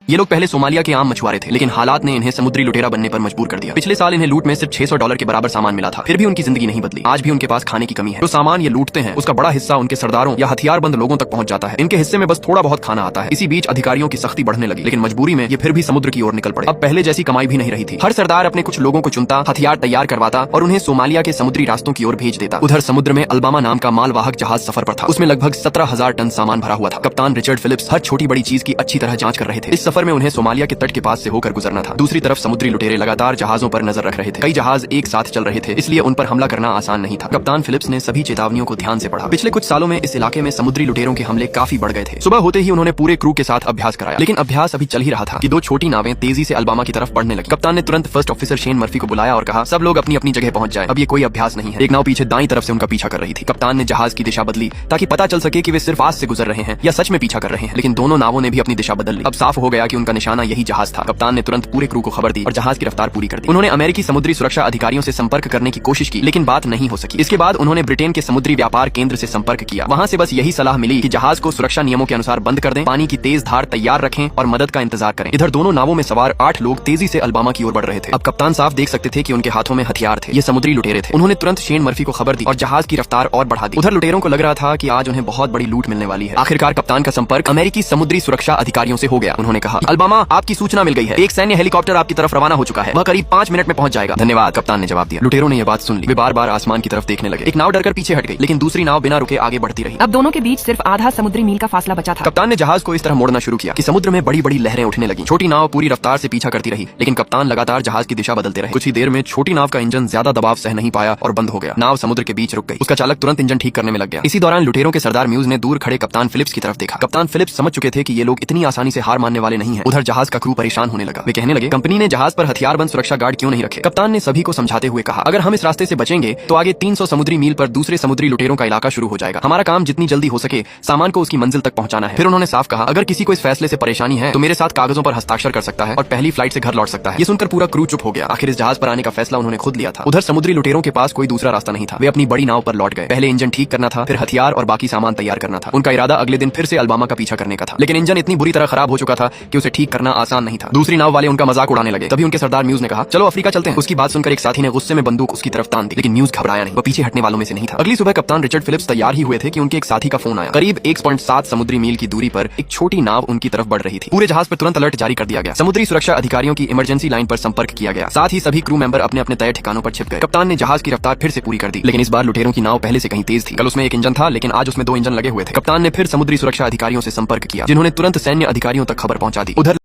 ये लोग पहले सोमालिया के आम मछुआरे थे, लेकिन हालात ने इन्हें समुद्री लुटेरा बनने पर मजबूर कर दिया। पिछले साल इन्हें लूट में सिर्फ $600 के बराबर सामान मिला था, फिर भी उनकी जिंदगी नहीं बदली। आज भी उनके पास खाने की कमी है। जो सामान ये लूटते हैं उसका बड़ा हिस्सा उनके सरदारों या हथियारबंद लोगों तक पहुंच जाता है। इनके हिस्से में बस थोड़ा बहुत खाना आता है। इसी बीच अधिकारियों की सख्ती बढ़ने लगी, लेकिन मजबूरी में ये फिर भी समुद्र की ओर निकल पड़े। अब पहले जैसी कमाई भी नहीं रही थी। हर सरदार अपने कुछ लोगों को चुनता, हथियार तैयार करवाता और उन्हें सोमालिया के समुद्री रास्तों की ओर भेज देता। उधर समुद्र में अल्बामा नाम का मालवाहक जहाज सफर पर था। उसमें लगभग 17,000 टन सामान भरा हुआ था। कप्तान रिचर्ड फिलिप्स हर छोटी बड़ी चीज की अच्छी तरह जांच कर रहे थे। इस सफर में उन्हें सोमालिया के तट के पास से होकर गुजरना था। दूसरी तरफ समुद्री लुटेरे लगातार जहाजों पर नजर रख रहे थे। कई जहाज एक साथ चल रहे थे, इसलिए उन पर हमला करना आसान नहीं था। कप्तान फिलिप्स ने सभी चेतावनियों को ध्यान से पढ़ा। पिछले कुछ सालों में इस इलाके में समुद्री लुटेरों के हमले काफी बढ़ गए थे। सुबह होते ही उन्होंने पूरे क्रू के साथ अभ्यास कराया, लेकिन अभ्यास अभी चल ही रहा था कि दो छोटी नावें तेजी से अल्बामा की तरफ बढ़ने लगी। कप्तान ने तुरंत फर्स्ट ऑफिसर शेन मर्फी को बुलाया और कहा, सब लोग अपनी अपनी जगह पहुंच जाए, अब ये कोई अभ्यास नहीं है। एक नाव पीछे दाईं तरफ से उनका पीछा कर रही थी। कप्तान ने जहाज की दिशा बदली ताकि पता चल सके कि वे सिर्फ पास से गुजर रहे हैं या सच में पीछा कर रहे हैं, लेकिन दोनों नावों ने भी अपनी दिशा बदल ली। अब साफ हो गया कि उनका निशाना यही जहाज था। कप्तान ने तुरंत पूरे क्रू को खबर दी और जहाज की रफ्तार पूरी कर दी। उन्होंने अमेरिकी समुद्री सुरक्षा अधिकारियों से संपर्क करने की कोशिश की, लेकिन बात नहीं हो सकी। इसके बाद उन्होंने ब्रिटेन के समुद्री व्यापार केंद्र से संपर्क किया। वहां से बस यही सलाह मिली कि जहाज को सुरक्षा नियमों के अनुसार बंद कर दें, पानी की तेज धार तैयार रखें और मदद का इंतजार करें। इधर दोनों नावों में सवार 8 लोग तेजी से अल्बामा की ओर बढ़ रहे थे। अब कप्तान साफ देख सकते थे कि उनके हाथों में हथियार थे। ये समुद्री लुटेरे थे। उन्होंने तुरंत शेन मर्फी को खबर दी और जहाज की रफ्तार और बढ़ा दी। उधर लुटेरों को लग रहा था कि आज उन्हें बहुत बड़ी लूट मिलने वाली है। आखिरकार कप्तान का संपर्क अमेरिकी समुद्री सुरक्षा अधिकारियों से हो गया। उन्होंने कहा, अल्बामा, आपकी सूचना मिल गई है। एक सैन्य हेलीकॉप्टर आपकी तरफ रवाना हो चुका है। वह करीब 5 मिनट में पहुंच जाएगा। धन्यवाद, कप्तान ने जवाब दिया। लुटेरों ने यह बात सुन ली। वे बार बार आसमान की तरफ देखने लगे। एक नाव डरकर पीछे हट गई, लेकिन दूसरी नाव बिना रुके आगे बढ़ती रही। अब दोनों के बीच सिर्फ आधा समुद्री मील का फासला बचा था। कप्तान ने जहाज को इस तरह मोड़ना शुरू किया कि समुद्र में बड़ी बड़ी लहरें उठने लगी। छोटी नाव पूरी रफ्तार से पीछा करती रही, लेकिन कप्तान लगातार जहाज की दिशा बदलते रहे। कुछ ही देर में छोटी नाव का इंजन ज्यादा दबाव सह नहीं पाया और बंद हो गया। नाव समुद्र के बीच रुक गई। उसका चालक तुरंत इंजन ठीक करने में लग गया। इसी दौरान लुटेरों के सरदार म्यूज ने दूर खड़े कप्तान फिलिप्स की तरफ देखा। कप्तान फिलिप्स समझ चुके थे कि ये लोग इतनी आसानी से हार मानने वाले नहीं हैं। उधर जहाज का क्रू परेशान होने लगा। वे कहने लगे, कंपनी ने जहाज पर हथियारबंद सुरक्षा गार्ड क्यों नहीं रखे? कप्तान ने सभी को समझाते हुए कहा, अगर हम इस रास्ते से बचेंगे तो आगे 300 समुद्री मील पर दूसरे समुद्री लुटेरों का इलाका शुरू हो जाएगा। हमारा काम जितनी जल्दी हो सके सामान को उसकी मंजिल तक पहुंचाना है। फिर उन्होंने साफ कहा, अगर किसी को इस फैसले से परेशानी है तो मेरे साथ कागजों पर हस्ताक्षर कर सकता है और पहली फ्लाइट से घर लौट सकता है। ये सुनकर पूरा क्रू चुप हो गया। आखिर इस जहाज पर आने का फैसला उन्होंने खुद लिया था। उधर समुद्री लुटेरों के पास कोई दूसरा रास्ता नहीं था। वे अपनी बड़ी नाव पर लौट गए। पहले इंजन ठीक करना था, फिर हथियार और बाकी सामान तैयार करना था। उनका इरादा अगले दिन फिर से अल्बामा का पीछा करने का था, लेकिन इंजन इतनी बुरी तरह खराब हो चुका था कि उसे ठीक करना आसान नहीं था। दूसरी नाव वाले उनका मजाक उड़ाने लगे। तभी उनके सरदार म्यूज ने कहा, चलो अफ्रीका चलते हैं। उसकी बात सुनकर एक साथी ने गुस्से में बंदूक उसकी तरफ तान दी, लेकिन म्यूज घबराया नहीं। वह पीछे हटने वालों में से नहीं था। अगली सुबह कप्तान रिचर्ड फिलिप्स तैयार ही हुए थे कि उनके एक साथी का फोन आया। करीब 1.7 समुद्री मील की दूरी पर एक छोटी नाव उनकी तरफ बढ़ रही थी। पूरे जहाज पर तुरंत अलर्ट जारी कर दिया गया। समुद्री सुरक्षा अधिकारियों की इमरजेंसी लाइन पर संपर्क किया गया। साथ ही सभी क्रू मेंबर अपने अपने तय ठिकानों पर छिप गए। कप्तान ने जहाज की रफ्तार फिर से पूरी कर दी, लेकिन इस बार लुटेरों की नाव पहले से कहीं तेज थी। कल उसमें एक इंजन था, लेकिन आज उसमें 2 इंजन लगे हुए थे। कप्तान ने फिर समुद्री सुरक्षा अधिकारियों से संपर्क किया, जिन्होंने तुरंत सैन्य अधिकारियों तक खबर पहुंचा दी। उधर